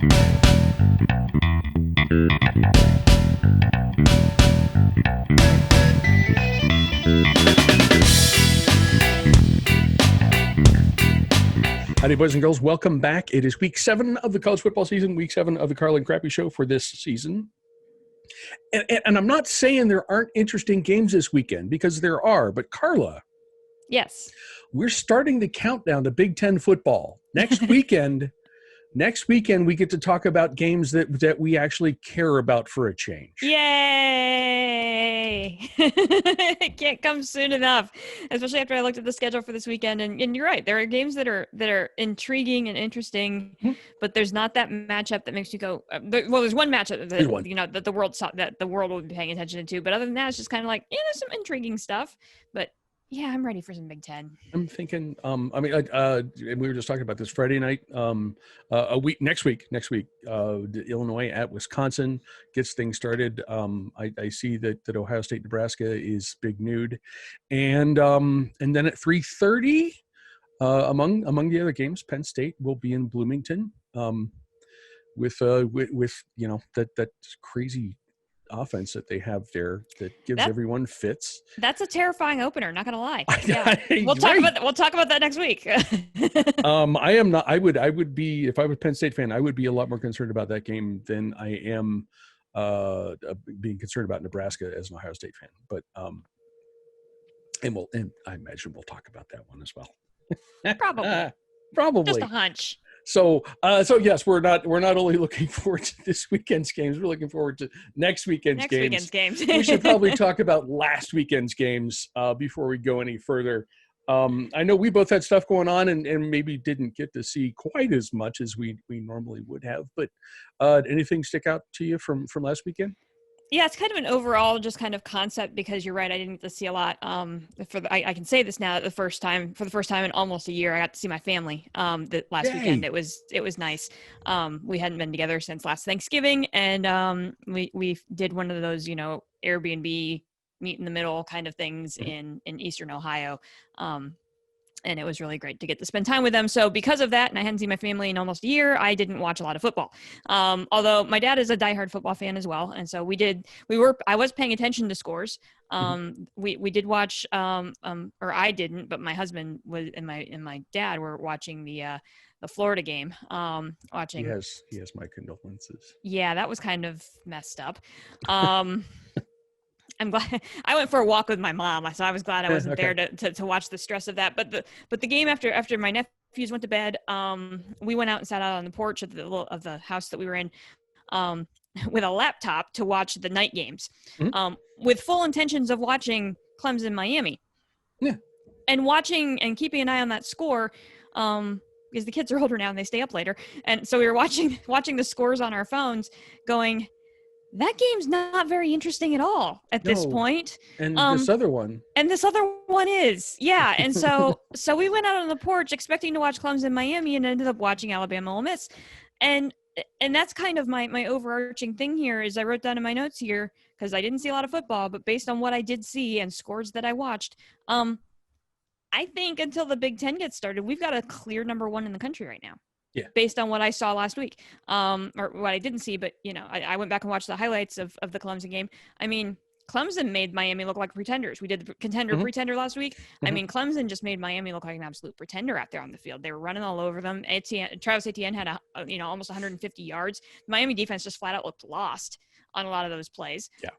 Howdy, boys and girls. Welcome back. It is week 7 of the college football season, week 7 of the Carla and Crappy Show for this season. And I'm not saying there aren't interesting games this weekend, because there are. But Carla. Yes. We're starting the countdown to Big Ten football. Next weekend, we get to talk about games that we actually care about for a change. Yay! It can't come soon enough, especially after I looked at the schedule for this weekend. And you're right, there are games that are intriguing and interesting, but there's not that matchup that makes you go. There's one matchup that that the world saw, that the world will be paying attention to. But other than that, it's just kind of like, there's some intriguing stuff. But yeah, I'm ready for some Big Ten. I'm thinking, and we were just talking about this Friday night, next week, Illinois at Wisconsin gets things started. I see that Ohio State, Nebraska is big nude. And then at 3:30, among the other games, Penn State will be in Bloomington, with that crazy offense that they have there that gives everyone fits. That's a terrifying opener, not gonna lie. We'll talk about that next week. I would be, if I was a Penn State fan, I would be a lot more concerned about that game than I am being concerned about Nebraska as an Ohio State fan. But and I imagine we'll talk about that one as well. Probably just a hunch. So yes, we're not only looking forward to this weekend's games, we're looking forward to next weekend's games. We should probably talk about last weekend's games before we go any further. I know we both had stuff going on and maybe didn't get to see quite as much as we normally would have, but anything stick out to you from last weekend? Yeah, it's kind of an overall just kind of concept, because you're right, I didn't get to see a lot. I can say this now, for the first time in almost a year, I got to see my family the last weekend. It was nice. We hadn't been together since last Thanksgiving, and we did one of those, Airbnb meet in the middle kind of things in Eastern Ohio. And it was really great to get to spend time with them. So because of that, and I hadn't seen my family in almost a year, I didn't watch a lot of football. Although my dad is a diehard football fan as well. And so I was paying attention to scores. We did watch, or I didn't, but my husband was, and my dad were watching the Florida game. He has my condolences. Yeah, that was kind of messed up. I'm glad I went for a walk with my mom, so I was glad I wasn't there to watch the stress of that. But the game after my nephews went to bed, we went out and sat out on the porch of the house that we were in, with a laptop to watch the night games, with full intentions of watching Clemson, Miami. Yeah, and watching and keeping an eye on that score, because the kids are older now and they stay up later, and so we were watching the scores on our phones, going, that game's not very interesting at all at this point. And this other one. And this other one is. Yeah. And so we went out on the porch expecting to watch Clemson, Miami, and ended up watching Alabama, Ole Miss. And that's kind of my overarching thing here, is I wrote down in my notes here, because I didn't see a lot of football, but based on what I did see and scores that I watched, I think until the Big Ten gets started, we've got a clear number 1 in the country right now. Yeah. Based on what I saw last week, or what I didn't see, but I went back and watched the highlights of the Clemson game. I mean, Clemson made Miami look like pretenders. We did the pretender last week. I mean, Clemson just made Miami look like an absolute pretender out there on the field. They were running all over them. Travis Etienne had almost 150 yards. The Miami defense just flat out looked lost on a lot of those plays. Yeah.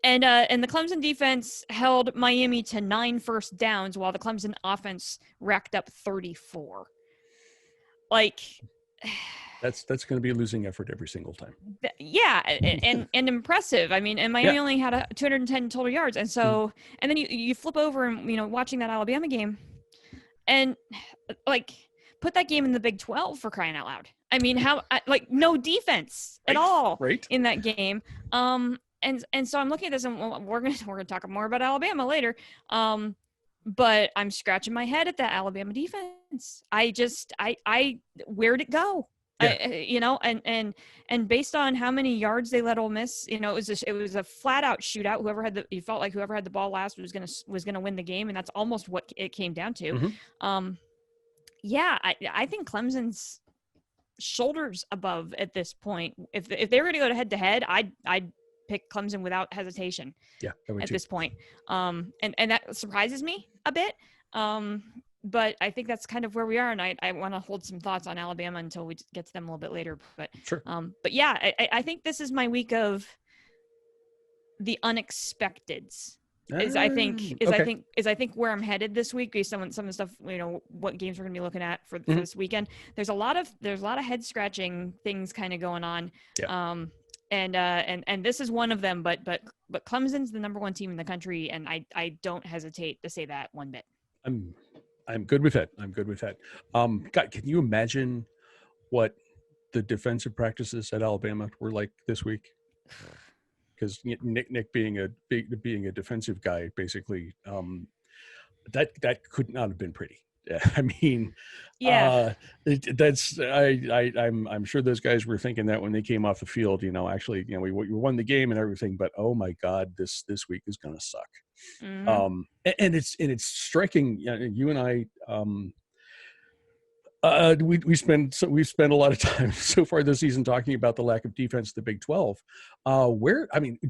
And the Clemson defense held Miami to 9 first downs, while the Clemson offense racked up 34. Like, that's going to be a losing effort every single time. Yeah, and impressive. I mean, and Miami only had 210 total yards, and so and then you flip over and watching that Alabama game, and like put that game in the Big 12, for crying out loud. I mean, no defense at all in that game. And so I'm looking at this, and we're gonna talk more about Alabama later. But I'm scratching my head at that Alabama defense. Where'd it go? Yeah. And based on how many yards they let Ole Miss, it was a flat out shootout. You felt like whoever had the ball last was gonna win the game, and that's almost what it came down to. Mm-hmm. I think Clemson's shoulders above at this point. If they were going to go to head to head, I'd pick Clemson without hesitation. Yeah, I would at too. this point. And that surprises me a bit. But I think that's kind of where we are. And I want to hold some thoughts on Alabama until we get to them a little bit later. But sure. But yeah, I think this is my week of the unexpecteds. I think where I'm headed this week based on some of the stuff, what games we're gonna be looking at for this weekend. There's a lot of head scratching things kind of going on. Yeah. And this is one of them, but Clemson's the number one team in the country, and I don't hesitate to say that one bit. I'm good with that. God, can you imagine what the defensive practices at Alabama were like this week? Because Nick being a defensive guy, basically, that could not have been pretty. I mean, yeah, I'm sure those guys were thinking that when they came off the field. Actually, we won the game and everything, but oh my God, this week is going to suck. Mm-hmm. And it's striking. You and I. We've spent a lot of time so far this season talking about the lack of defense in the Big 12,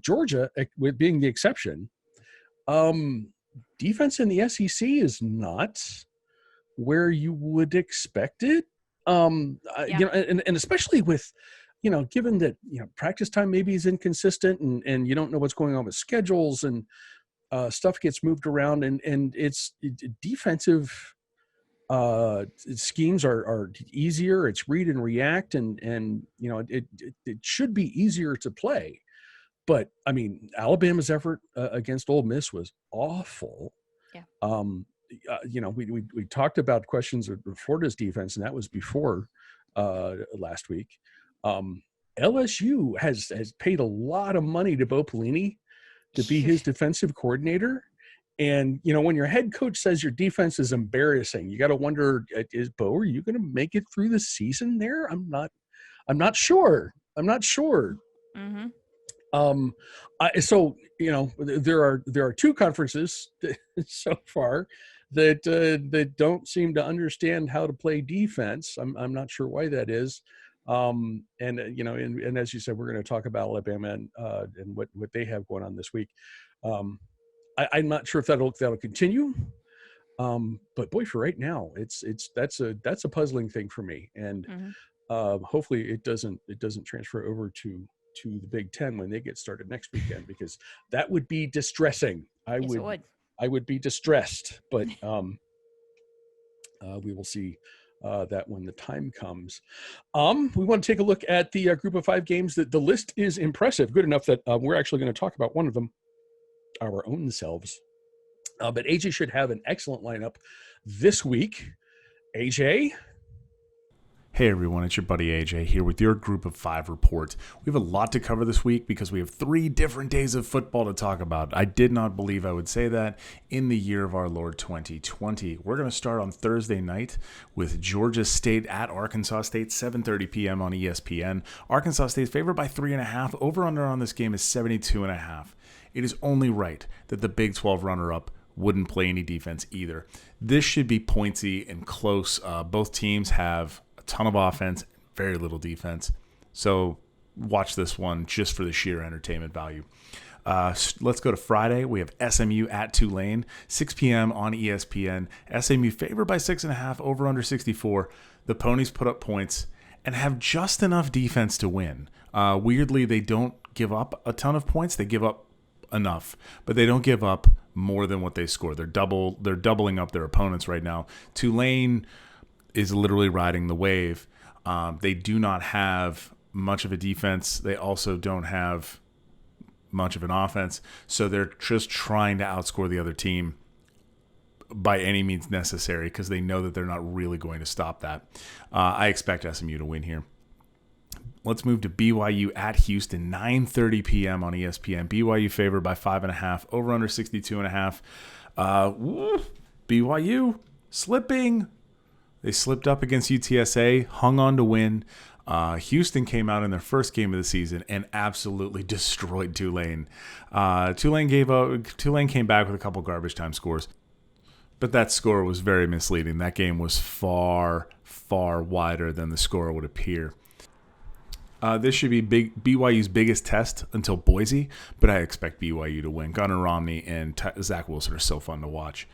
Georgia, with being the exception, defense in the SEC is not where you would expect it. And especially with, given that, practice time maybe is inconsistent and you don't know what's going on with schedules and stuff gets moved around and it's defensive schemes are easier. It's read and react, and it should be easier to play. But I mean, Alabama's effort against Ole Miss was awful. Yeah. We talked about questions of Florida's defense, and that was before last week. LSU has paid a lot of money to Bo Pelini to be his defensive coordinator. And, when your head coach says your defense is embarrassing, you got to wonder, is Bo, are you going to make it through the season there? I'm not sure. Mm-hmm. There are two conferences so far that don't seem to understand how to play defense. I'm not sure why that is. And as you said, we're going to talk about Alabama and what they have going on this week. I'm not sure if that'll continue. But boy, for right now, that's a puzzling thing for me. And hopefully it doesn't transfer over to the Big Ten when they get started next weekend, because that would be distressing. I would be distressed, but we will see that when the time comes. We want to take a look at the group of 5 games. The list is impressive, good enough that we're actually going to talk about one of them, our own selves. But AJ should have an excellent lineup this week. AJ? Hey everyone, it's your buddy AJ here with your Group of 5 report. We have a lot to cover this week because we have 3 different days of football to talk about. I did not believe I would say that in the year of our Lord 2020. We're going to start on Thursday night with Georgia State at Arkansas State, 7:30 p.m. on ESPN. Arkansas State's favored by 3.5. Over-under on this game is 72.5. It is only right that the Big 12 runner-up wouldn't play any defense either. This should be pointy and close. Both teams have a ton of offense, very little defense. So watch this one just for the sheer entertainment value. Let's go to Friday. We have SMU at Tulane, 6 p.m. on ESPN. SMU favored by 6.5, over under 64. The Ponies put up points and have just enough defense to win. Weirdly, they don't give up a ton of points. They give up enough, but they don't give up more than what they score. They're doubling up their opponents right now. Tulane is literally riding the wave. They do not have much of a defense. They also don't have much of an offense, so they're just trying to outscore the other team by any means necessary because they know that they're not really going to stop that. I expect SMU to win here. Let's move to BYU at Houston, 9:30 p.m. on ESPN. BYU favored by 5.5, over under 62.5. BYU slipping. They slipped up against UTSA, hung on to win. Houston came out in their first game of the season and absolutely destroyed Tulane. Tulane came back with a couple garbage time scores. But that score was very misleading. That game was far, far wider than the score would appear. This should be BYU's biggest test until Boise, but I expect BYU to win. Gunnar Romney and Zach Wilson are so fun to watch.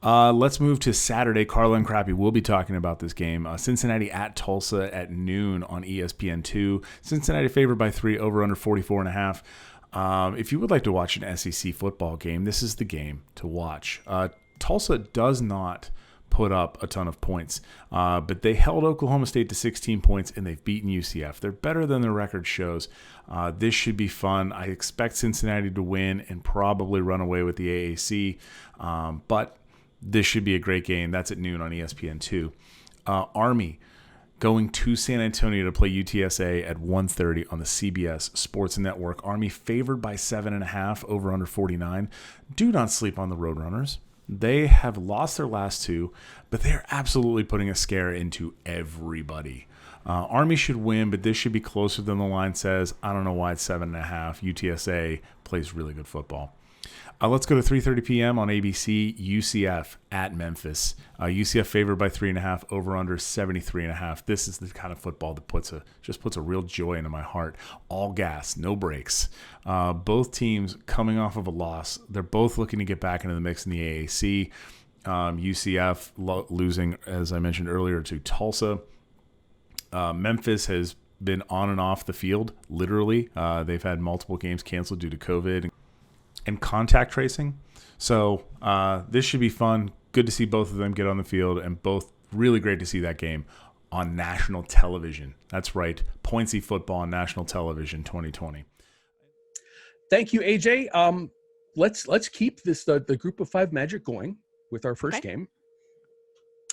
Let's move to Saturday. Carla and Crappy will be talking about this game. Cincinnati at Tulsa at noon on ESPN2. Cincinnati favored by 3, over under 44.5. If you would like to watch an SEC football game, this is the game to watch. Tulsa does not put up a ton of points, but they held Oklahoma State to 16 points, and they've beaten UCF. They're better than their record shows. This should be fun. I expect Cincinnati to win and probably run away with the AAC, but this should be a great game. That's at noon on ESPN2. Army going to San Antonio to play UTSA at 1:30 on the CBS Sports Network. Army favored by 7.5, over under 49. Do not sleep on the Roadrunners. They have lost their last 2, but they're absolutely putting a scare into everybody. Army should win, but this should be closer than the line says. I don't know why it's 7.5. UTSA plays really good football. Let's go to 3:30 p.m. on ABC. UCF at Memphis. UCF favored by 3.5, over under 73.5. This is the kind of football that puts a real joy into my heart. All gas, no breaks. Both teams coming off of a loss. They're both looking to get back into the mix in the AAC. UCF losing, as I mentioned earlier, to Tulsa. Memphis has been on and off the field, literally. They've had multiple games canceled due to COVID and contact tracing. So this should be fun. Good to see both of them get on the field, and both really great to see that game on national television. That's right, Pointsy football on national television 2020. Thank you, AJ. Let's keep this the group of 5 magic going with our first game.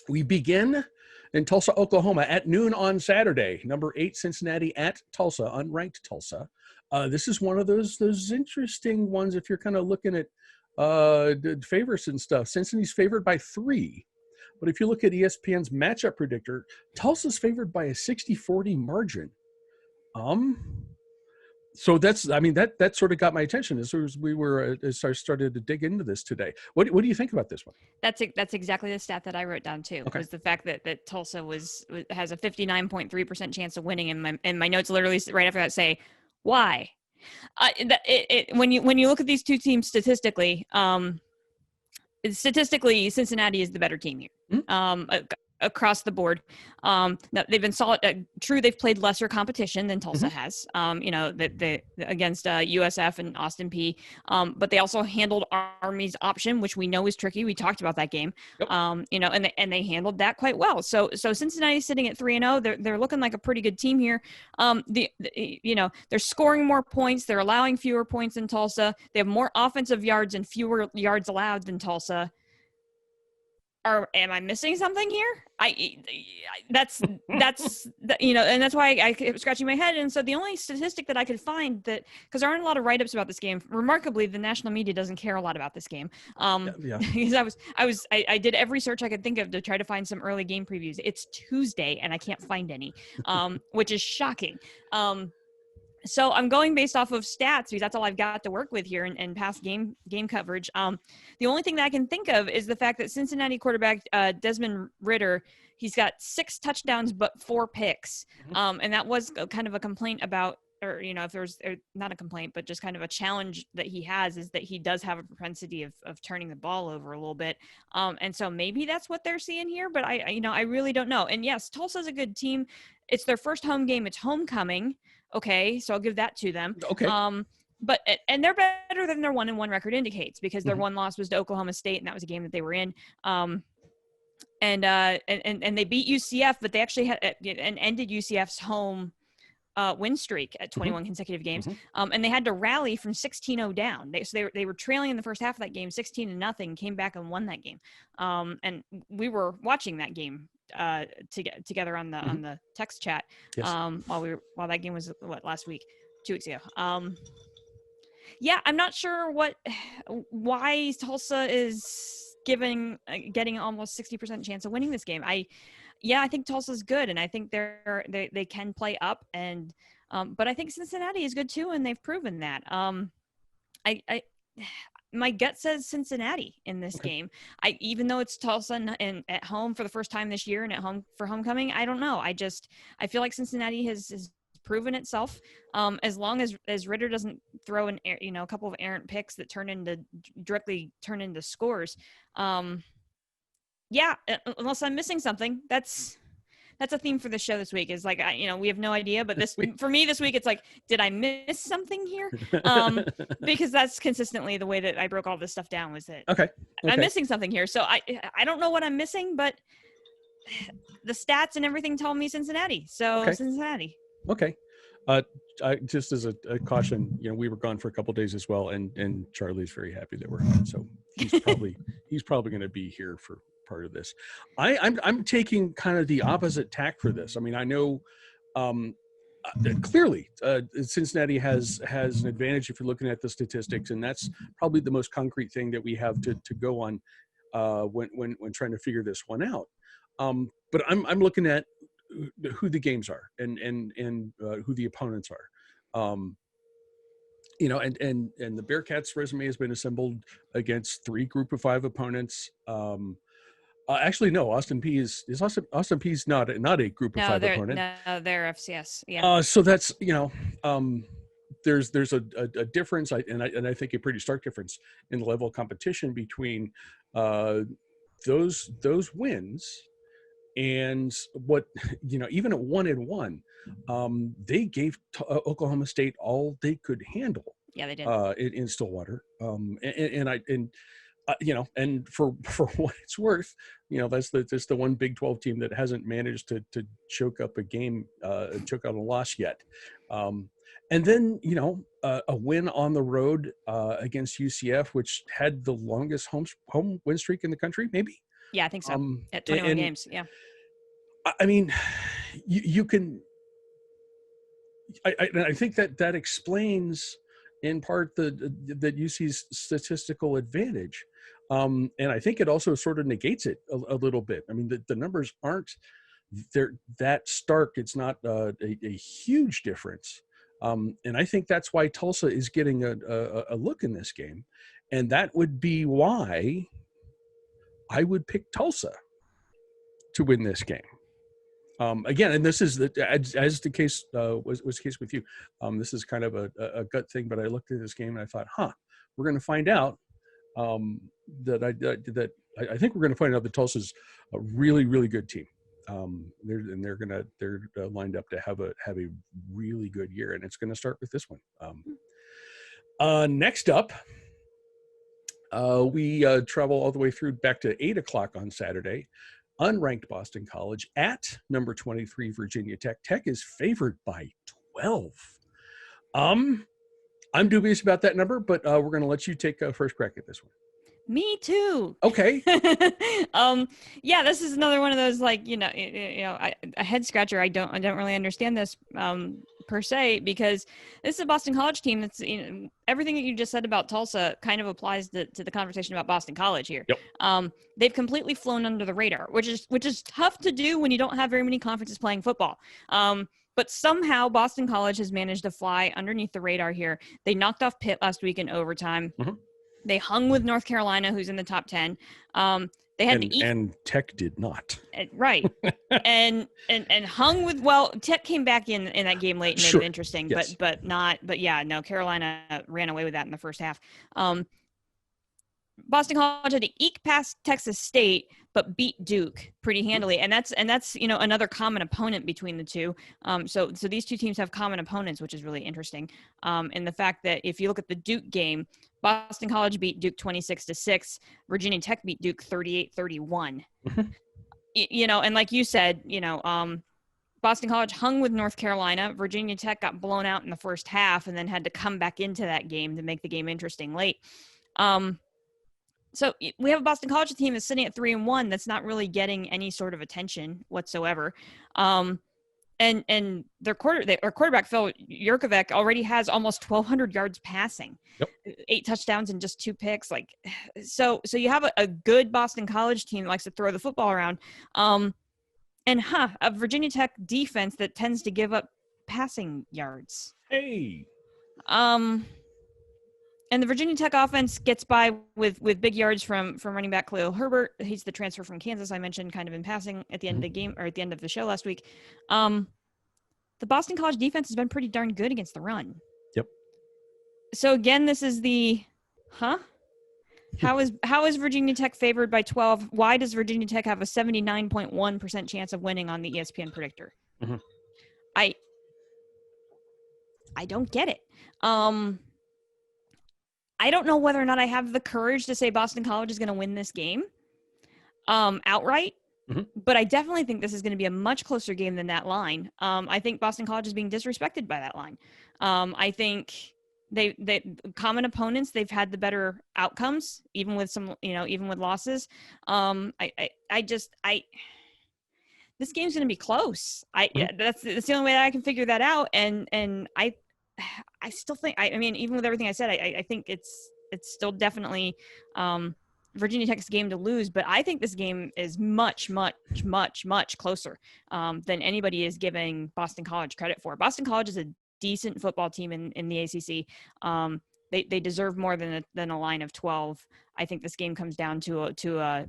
We begin in Tulsa, Oklahoma at noon on Saturday. Number 8 Cincinnati at Tulsa, unranked Tulsa. This is one of those interesting ones if you're kind of looking at favorites and stuff. Cincinnati's favored by 3. But if you look at ESPN's matchup predictor, Tulsa's favored by a 60-40 margin. So that sort of got my attention as I started to dig into this today. What do you think about this one? That's exactly the stat that I wrote down too. Okay. Was the fact that Tulsa has a 59.3% chance of winning, and my notes literally right after that say, why? When you look at these two teams statistically, Cincinnati is the better team here. Mm-hmm. Across the board. They've been solid. True, they've played lesser competition than Tulsa has, against USF and Austin P. But they also handled Army's option, which we know is tricky. We talked about that game, yep. And they handled that quite well. So Cincinnati's sitting at 3-0. They're looking like a pretty good team here. They're scoring more points. They're allowing fewer points than Tulsa. They have more offensive yards and fewer yards allowed than Tulsa. Am I missing something here? That's and that's why I kept scratching my head. And so the only statistic that I could find because there aren't a lot of write-ups about this game. Remarkably, the national media doesn't care a lot about this game. Because I did every search I could think of to try to find some early game previews. It's Tuesday and I can't find any, which is shocking. So I'm going based off of stats because that's all I've got to work with here and past game coverage. The only thing that I can think of is the fact that Cincinnati quarterback Desmond Ridder, he's got 6 touchdowns but 4 picks. And that was kind of a complaint about, or if there's not a complaint, but just kind of a challenge that he has is that he does have a propensity of turning the ball over a little bit. And so maybe that's what they're seeing here, but I really don't know. And yes, Tulsa's a good team. It's their first home game. It's homecoming. Okay, so I'll give that to them. Okay. But they're better than their 1-1 record indicates because their one loss was to Oklahoma State, and that was a game that they were in. And they beat UCF, but they actually had and ended UCF's home win streak at 21 consecutive games. And they had to rally from 16-0 down. They were trailing in the first half of that game, 16-0, came back and won that game. And we were watching that game together on the text chat. Yes. While that game was last week, 2 weeks ago. I'm not sure why Tulsa is getting almost 60% chance of winning this game. I think Tulsa's good, and I think they can play up, and but I think Cincinnati is good too, and they've proven that. my gut says Cincinnati in this game. Even though it's Tulsa and at home for the first time this year and at home for homecoming, I don't know. I feel like Cincinnati has proven itself. As long as Ritter doesn't throw a couple of errant picks that directly turn into scores. Unless I'm missing something. That's a theme for the show this week, is like, we have no idea, but for me this week, it's like, did I miss something here? Because that's consistently the way that I broke all this stuff down, was that I'm missing something here. So I don't know what I'm missing, but the stats and everything tell me Cincinnati. So Cincinnati. Okay. Just as a caution, we were gone for a couple of days as well, and Charlie's very happy that we're on. So he's probably going to be here for part of this. I'm taking kind of the opposite tack for this. I mean, I know clearly Cincinnati has an advantage if you're looking at the statistics, and that's probably the most concrete thing that we have to go on when trying to figure this one out. But I'm looking at who the games are and who the opponents are. And the Bearcats resume has been assembled against 3 group of 5 opponents. Actually, no, Austin P is Austin P's not a group of 5 opponent. No, they're FCS. Yeah. So that's, there's a difference, and I think a pretty stark difference in the level of competition between those wins and what, even at 1-1, they gave Oklahoma State all they could handle. Yeah, they did. In Stillwater. And for what it's worth, that's the one Big 12 team that hasn't managed to choke up a game, choke out a loss yet. And then, a win on the road against UCF, which had the longest home win streak in the country, maybe. Yeah, I think so. At 21 games. Yeah. I mean, you can. I think that explains in part that UC's statistical advantage. And I think it also sort of negates it a little bit. I mean, the numbers aren't that stark. It's not a huge difference. And I think that's why Tulsa is getting a look in this game. And that would be why I would pick Tulsa to win this game. Again, and this is as the case was the case with you. This is kind of a gut thing, but I looked at this game and I thought, we're going to find out that I think we're going to find out that Tulsa's a really, really good team. They're lined up to have a really good year, and it's going to start with this one. Next up, we travel all the way through back to 8:00 on Saturday. Unranked Boston College at number 23 Virginia Tech. Tech is favored by 12. I'm dubious about that number, but we're going to let you take first crack at this one. Me too. Okay. Yeah, this is another one of those, like, a head scratcher. I don't really understand this per se, because this is a Boston College team that's, everything that you just said about Tulsa kind of applies to the conversation about Boston College here. Yep. They've completely flown under the radar, which is tough to do when you don't have very many conferences playing football. But somehow Boston College has managed to fly underneath the radar here. They knocked off Pitt last week in overtime. Mm-hmm. They hung with North Carolina, who's in the top 10. They had and Tech did not. Right. and hung with, Tech came back in that game late and made it interesting, yes. but Carolina ran away with that in the first half. Boston College had to eke past Texas State, but beat Duke pretty handily. And that's another common opponent between the two. So these two teams have common opponents, which is really interesting. And the fact that if you look at the Duke game, Boston College beat Duke 26-6. Virginia Tech beat Duke 38-31. And like you said, Boston College hung with North Carolina. Virginia Tech got blown out in the first half and then had to come back into that game to make the game interesting late. So we have a Boston College team that's sitting at 3-1 that's not really getting any sort of attention whatsoever. And their quarterback, Phil Jurkovec, already has almost 1,200 yards passing, 8 touchdowns and just 2 picks. So you have a good Boston College team that likes to throw the football around. And a Virginia Tech defense that tends to give up passing yards. Hey. And the Virginia Tech offense gets by with big yards from running back Khalil Herbert. He's the transfer from Kansas I mentioned kind of in passing at the end of the game, or at the end of the show last week. The Boston College defense has been pretty darn good against the run. Yep. So again, this is the How is Virginia Tech favored by 12? Why does Virginia Tech have a 79.1% chance of winning on the ESPN predictor? Mm-hmm. I don't get it. I don't know whether or not I have the courage to say Boston College is going to win this game outright, but I definitely think this is going to be a much closer game than that line. I think Boston College is being disrespected by that line. I think they common opponents, they've had the better outcomes, even with some, even with losses. This game's going to be close. That's the only way that I can figure that out. And I still think, I mean, even with everything I said, I think it's still definitely Virginia Tech's game to lose, but I think this game is much, much, much, much closer than anybody is giving Boston College credit for. Boston College is a decent football team in the ACC. They deserve more than a line of 12. I think this game comes down to a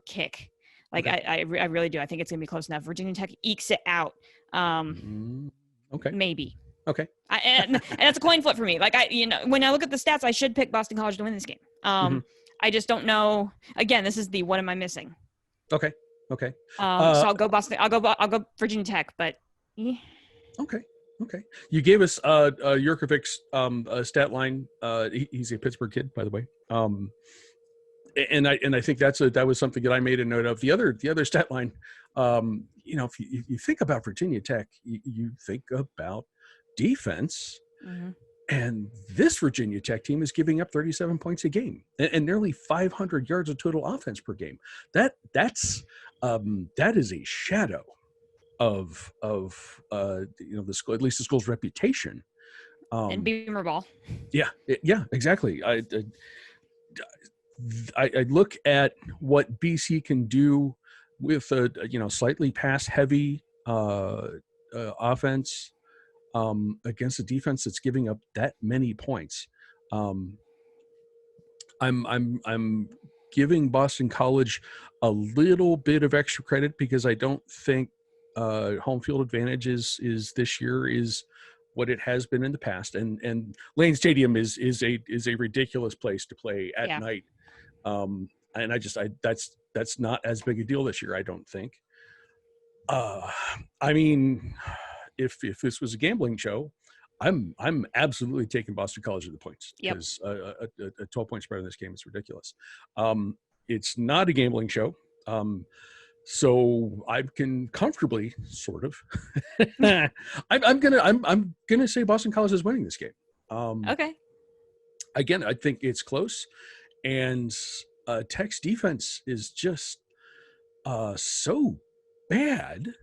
kick. Like, okay. I really do. I think it's going to be close enough. Virginia Tech ekes it out. Okay. Maybe. Okay. And that's a coin flip for me. Like, when I look at the stats, I should pick Boston College to win this game. I just don't know. Again, this is the what am I missing? Okay. So I'll go Boston. I'll go Virginia Tech. But okay. You gave us Jurkovic's stat line. He's a Pittsburgh kid, by the way. And I think that was something that I made a note of. The other stat line. If you think about Virginia Tech, you think about defense. And this Virginia Tech team is giving up 37 points a game and nearly 500 yards of total offense per game. That is a shadow of the school, at least the school's reputation. And Beamer ball. Yeah, exactly. I look at what BC can do with a slightly pass heavy offense. Against a defense that's giving up that many points. I'm giving Boston College a little bit of extra credit because I don't think home field advantage is this year is what it has been in the past. And Lane Stadium is a ridiculous place to play at night. And that's not as big a deal this year, I don't think. I mean, if this was a gambling show, I'm absolutely taking Boston College at the points because a 12-point spread in this game is ridiculous. It's not a gambling show, so I can comfortably sort of. I'm gonna say Boston College is winning this game. Okay. Again, I think it's close, and Tech's defense is just so bad.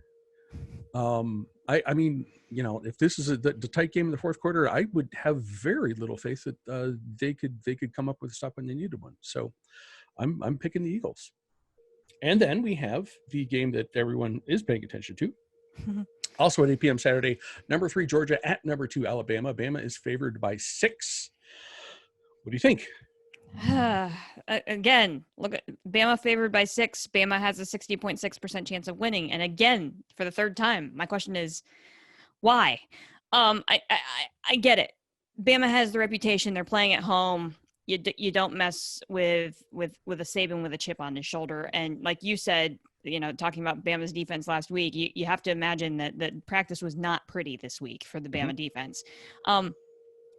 I mean, if this is the tight game in the fourth quarter, I would have very little faith that they could come up with a stop when they needed one. So I'm picking the Eagles. And then we have the game that everyone is paying attention to. Also at 8 p.m. Saturday, number 3 Georgia at number 2 Alabama. Bama is favored by 6. What do you think? Again, look at Bama favored by 6. Bama has a 60.6% chance of winning. And again, for the third time, my question is, why? I get it. Bama has the reputation. They're playing at home. You don't mess with a Saban with a chip on his shoulder. And like you said, talking about Bama's defense last week, you have to imagine that practice was not pretty this week for the Bama defense.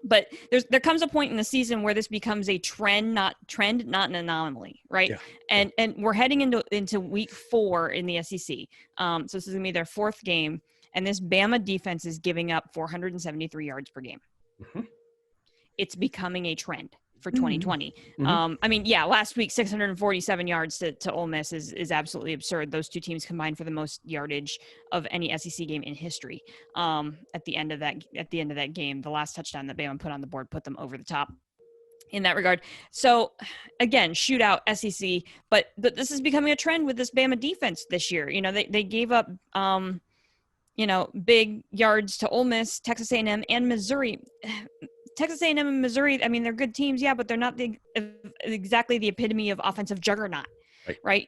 But there comes a point in the season where this becomes a trend, not an anomaly, right? Yeah. And we're heading into week 4 in the SEC. So this is gonna be their 4th game, and this Bama defense is giving up 473 yards per game. It's becoming a trend for 2020. I mean, last week 647 yards to Ole Miss is absolutely absurd. Those two teams combined for the most yardage of any SEC game in history. At the end of that game, the last touchdown that Bama put on the board put them over the top in that regard. So again, shootout SEC, but this is becoming a trend with this Bama defense this year. They gave up big yards to Ole Miss, Texas A&M, and Missouri. Texas A&M and Missouri, I mean, they're good teams, yeah, but they're not exactly the epitome of offensive juggernaut, right?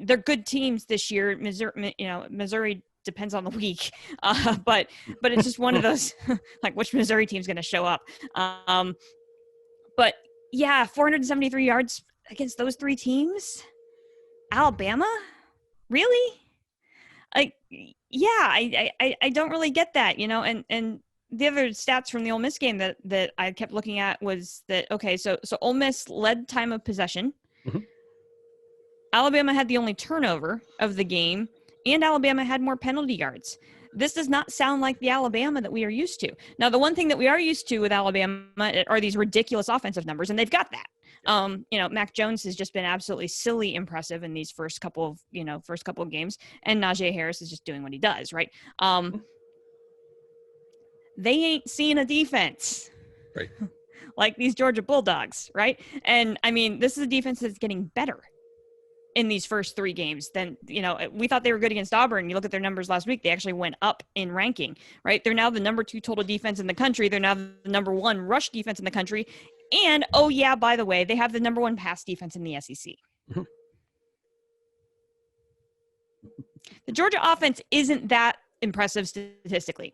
They're good teams this year. Missouri depends on the week, but it's just one of those like which Missouri team's going to show up. But yeah, 473 yards against those three teams. Alabama, really? Like, yeah, I don't really get that, and the other stats from the Ole Miss game that I kept looking at was that, okay, so Ole Miss led time of possession. Mm-hmm. Alabama had the only turnover of the game, and Alabama had more penalty yards. This does not sound like the Alabama that we are used to. Now, the one thing that we are used to with Alabama are these ridiculous offensive numbers, and they've got that. Mac Jones has just been absolutely silly impressive in these first couple of games, and Najee Harris is just doing what he does, right? They ain't seen a defense. Right. Like these Georgia Bulldogs, right? And I mean, this is a defense that's getting better in these first three games. Then, we thought they were good against Auburn. You look at their numbers last week, they actually went up in ranking, right? They're now the number 2 total defense in the country. They're now the number 1 rush defense in the country. And, oh yeah, by the way, they have the number 1 pass defense in the SEC. Mm-hmm. The Georgia offense isn't that impressive statistically.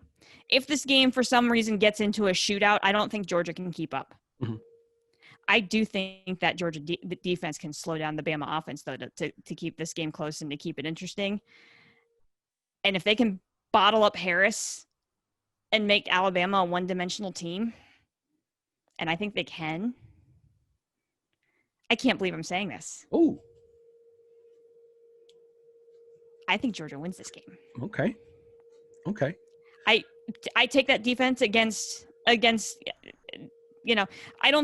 If this game for some reason gets into a shootout, I don't think Georgia can keep up. Mm-hmm. I do think that Georgia defense can slow down the Bama offense, though, to keep this game close and to keep it interesting. And if they can bottle up Harris and make Alabama a one-dimensional team, and I think they can, I can't believe I'm saying this. Oh, I think Georgia wins this game. Okay. I take that defense against. I don't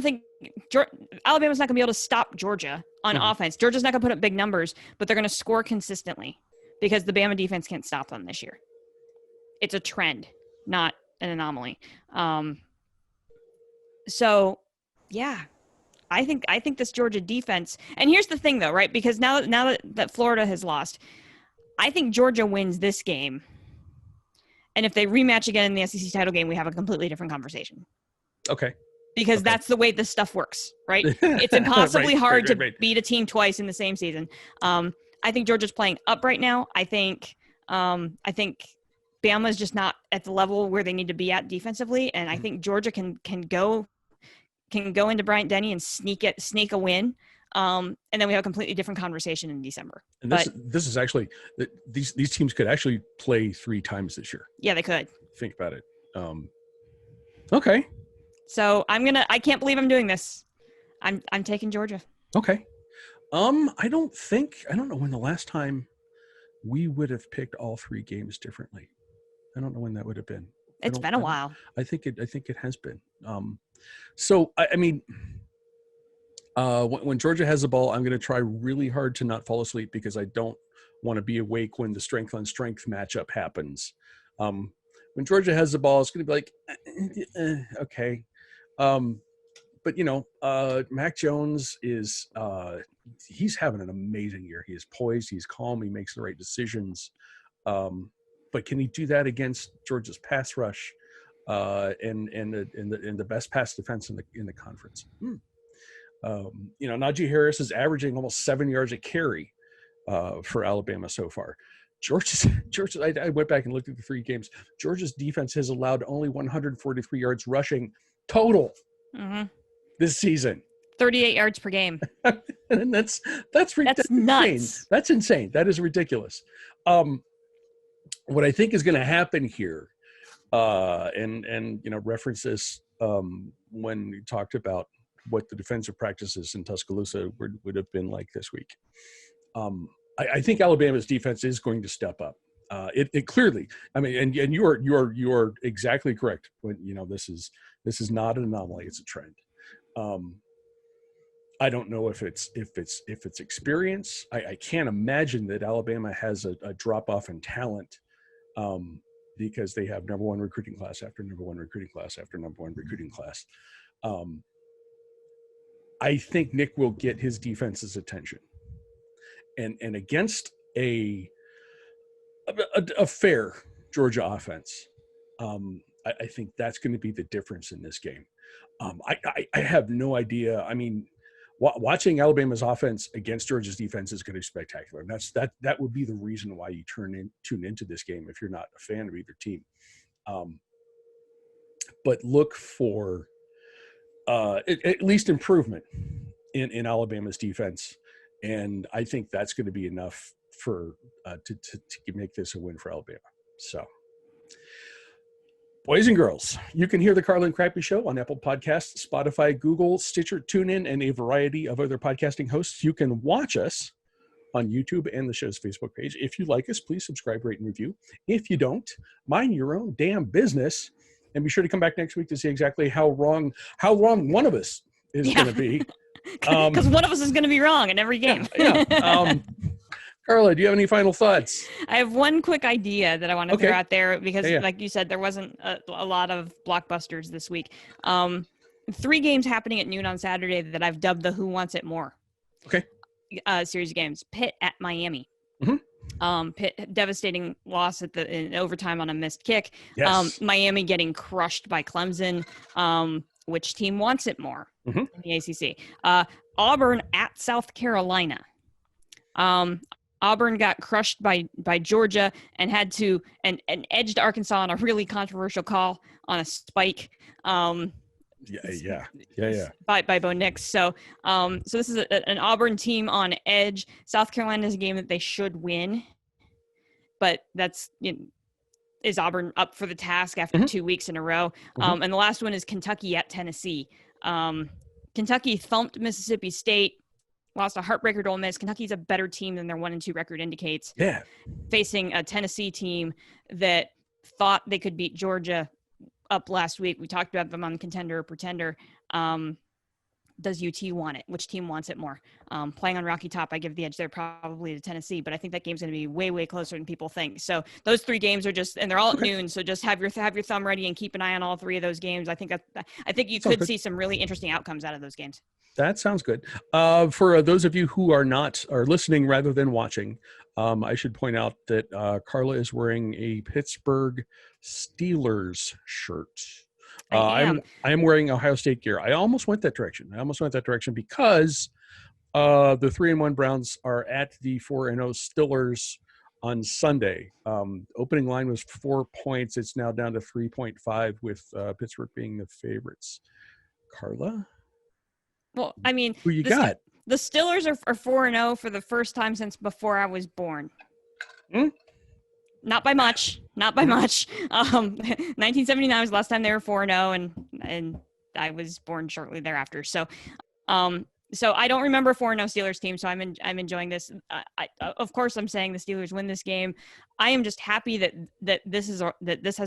think Alabama's not going to be able to stop Georgia on offense. Georgia's not going to put up big numbers, but they're going to score consistently because the Bama defense can't stop them this year. It's a trend, not an anomaly. So, yeah, I think this Georgia defense. And here's the thing, though, right? Because now that Florida has lost, I think Georgia wins this game. And if they rematch again in the SEC title game, we have a completely different conversation. Okay. Because that's the way this stuff works, right? It's impossibly hard to right. beat a team twice in the same season. I think Georgia's playing up right now. I think Bama's just not at the level where they need to be at defensively, and I think Georgia can go into Bryant Denny and sneak a win. And then we have a completely different conversation in December. And this is actually these teams could actually play 3 times this year. Yeah, they could. Think about it. Okay. So I can't believe I'm doing this. I'm taking Georgia. Okay. I don't know when the last time we would have picked all 3 games differently. I don't know when that would have been. It's been a while. I think it has been. So I mean, when Georgia has the ball, I'm going to try really hard to not fall asleep because I don't want to be awake when the strength on strength matchup happens. When Georgia has the ball, it's going to be like, okay. But Mac Jones is, he's having an amazing year. He is poised. He's calm. He makes the right decisions. But can he do that against Georgia's pass rush, and the best pass defense in the conference? Najee Harris is averaging almost 7 yards a carry, for Alabama so far. Georgia's, I went back and looked at the 3 games. Georgia's defense has allowed only 143 yards rushing total this season. 38 yards per game. And that's nuts. Insane. That's insane. That is ridiculous. What I think is going to happen here, and reference this when we talked about what the defensive practices in Tuscaloosa would have been like this week. I think Alabama's defense is going to step up. It clearly, I mean, and you are exactly correct when this is not an anomaly; it's a trend. I don't know if it's experience. I can't imagine that Alabama has a drop off in talent, because they have number 1 recruiting class after number 1 recruiting class after number 1 recruiting class. I think Nick will get his defense's attention. And against a fair Georgia offense, I think that's going to be the difference in this game. I have no idea. I mean, watching Alabama's offense against Georgia's defense is going to be spectacular. And that would be the reason why you tune into this game if you're not a fan of either team. But look for at least improvement in Alabama's defense, and I think that's going to be enough for to make this a win for Alabama. So, boys and girls, you can hear the Carla and Crappy Show on Apple Podcasts, Spotify, Google, Stitcher, TuneIn, and a variety of other podcasting hosts. You can watch us on YouTube and the show's Facebook page. If you like us, please subscribe, rate, and review. If you don't, mind your own damn business. And be sure to come back next week to see exactly how wrong one of us is going to be. Because one of us is going to be wrong in every game. Carla, do you have any final thoughts? I have one quick idea that I want to throw out there because, like you said, there wasn't a lot of blockbusters this week. 3 games happening at noon on Saturday that I've dubbed the Who Wants It More series of games. Pitt at Miami. Mm-hmm. Pitt devastating loss in overtime on a missed kick. Yes. Miami getting crushed by Clemson. Which team wants it more in the ACC? Auburn at South Carolina. Auburn got crushed by Georgia and had to and edged Arkansas on a really controversial call on a spike. By Bo Nix. So this is an Auburn team on edge. South Carolina is a game that they should win, but that's is Auburn up for the task after 2 weeks in a row? And the last one is Kentucky at Tennessee. Kentucky thumped Mississippi State, lost a heartbreaker to Ole Miss. Kentucky's a better team than their 1-2 record indicates. Yeah, facing a Tennessee team that thought they could beat Georgia up last week. We talked about them on Contender or Pretender. Does UT want it? Which team wants it more? Playing on Rocky Top, I give the edge there probably to Tennessee, but I think that game's going to be way, way closer than people think. So those 3 games are just, and they're all at noon. So just have your thumb ready and keep an eye on all 3 of those games. I think you could see some really interesting outcomes out of those games. That sounds good. For those of you who are listening rather than watching, I should point out that Carla is wearing a Pittsburgh Steelers shirt. I am wearing Ohio State gear. I almost went that direction. Because the 3-1 Browns are at the 4-0 Steelers on Sunday. Opening line was 4 points. It's now down to 3.5 with Pittsburgh being the favorites. Carla? Well, I mean, who you got? The Steelers are 4-0 for the first time since before I was born. Not by much. 1979 was the last time they were 4-0, and I was born shortly thereafter. So I don't remember a 4-0 Steelers team. So I'm enjoying this. Of course, I'm saying the Steelers win this game. I am just happy that this has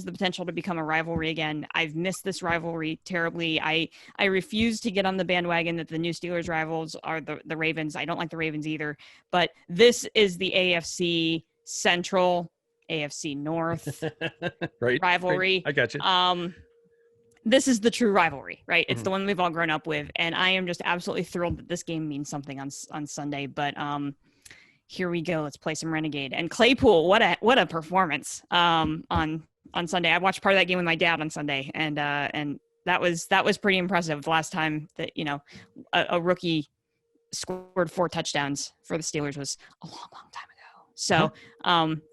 the potential to become a rivalry again. I've missed this rivalry terribly. I refuse to get on the bandwagon that the new Steelers rivals are the Ravens. I don't like the Ravens either. But this is the AFC Central, AFC North rivalry. Right. I got you. This is the true rivalry, right? It's the one we've all grown up with, and I am just absolutely thrilled that this game means something on Sunday. But here we go. Let's play some Renegade. And Claypool, what a performance on Sunday. I watched part of that game with my dad on Sunday, and that was pretty impressive. The last time that a rookie scored 4 touchdowns for the Steelers was a long time ago. So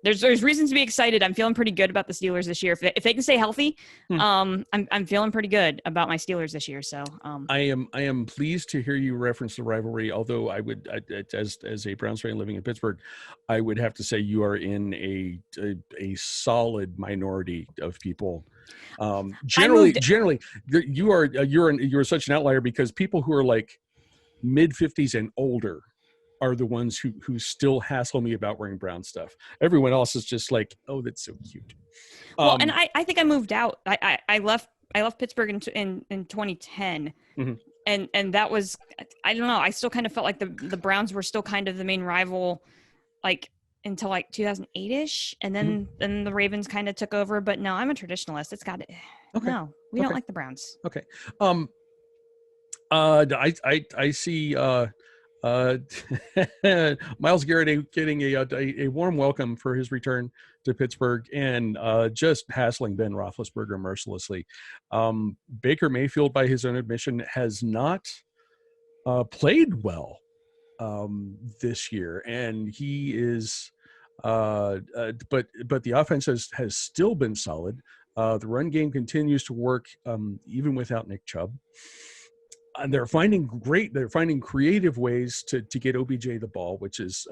there's reasons to be excited. I'm feeling pretty good about the Steelers this year. If they can stay healthy, I'm feeling pretty good about my Steelers this year. So I am pleased to hear you reference the rivalry. Although as a Browns fan living in Pittsburgh, I would have to say you are in a solid minority of people. Generally, you're such an outlier because people who are like mid-50s and older are the ones who still hassle me about wearing brown stuff. Everyone else is just like, oh, that's so cute. Well, and I think I moved out. I left Pittsburgh in 2010. And that was, I don't know. I still kind of felt like the Browns were still kind of the main rival, like until like 2008-ish. And then the Ravens kind of took over, but no, I'm a traditionalist. It's got it. Okay. No, we don't like the Browns. Okay. I see, Myles Garrett getting a warm welcome for his return to Pittsburgh, and just hassling Ben Roethlisberger mercilessly. Baker Mayfield, by his own admission, has not played well this year, and he is. But the offense has still been solid. The run game continues to work even without Nick Chubb. And they're finding creative ways to get OBJ the ball, which is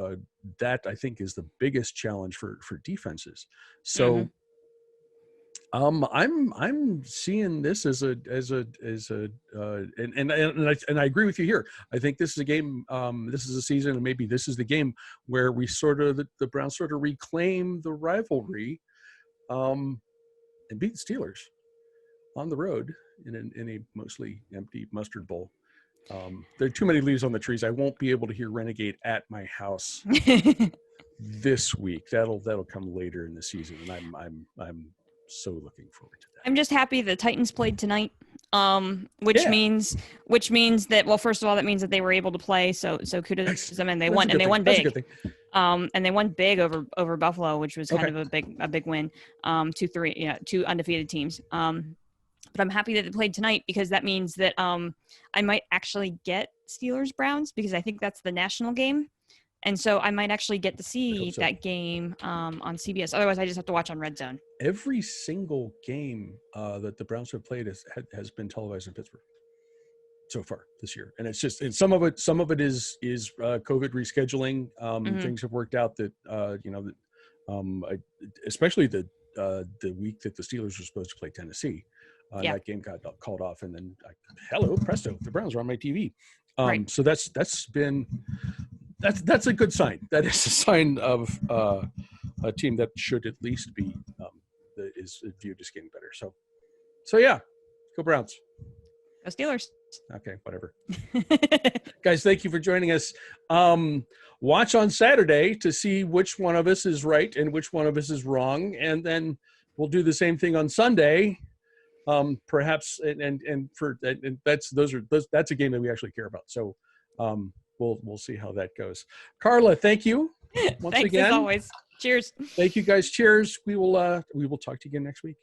that I think is the biggest challenge for defenses. So I'm seeing this as a and I agree with you here. I think this is a game, this is a season, and maybe this is the game where we the Browns sort of reclaim the rivalry and beat the Steelers on the road in a mostly empty mustard bowl. There are too many leaves on the trees. I won't be able to hear Renegade at my house this week. That'll come later in the season, and I'm so looking forward to that. I'm just happy the Titans played tonight, which means that, well, first of all, that means that they were able to play. So kudos to them, and they won big. And they won big over Buffalo, which was kind of a big win. 2-3, two undefeated teams. But I'm happy that they played tonight, because that means that I might actually get Steelers Browns, because I think that's the national game. And so I might actually get to see that game on CBS. Otherwise, I just have to watch on Red Zone. Every single game that the Browns have played has been televised in Pittsburgh so far this year, and it's just, and some of it is COVID rescheduling. Things have worked out that especially the week that the Steelers were supposed to play Tennessee. That game got called off, and then hello presto, the Browns are on my TV. Right. So that's a good sign. That is a sign of a team that should at least be is viewed as getting better. So yeah, go Browns. Go Steelers. Okay, whatever. Guys, thank you for joining us. Watch on Saturday to see which one of us is right and which one of us is wrong, and then we'll do the same thing on Sunday. Perhaps and that's a game that we actually care about. So we'll see how that goes. Carla, thank you once Thanks, again. as always. Cheers. Thank you, guys. Cheers. We will talk to you again next week.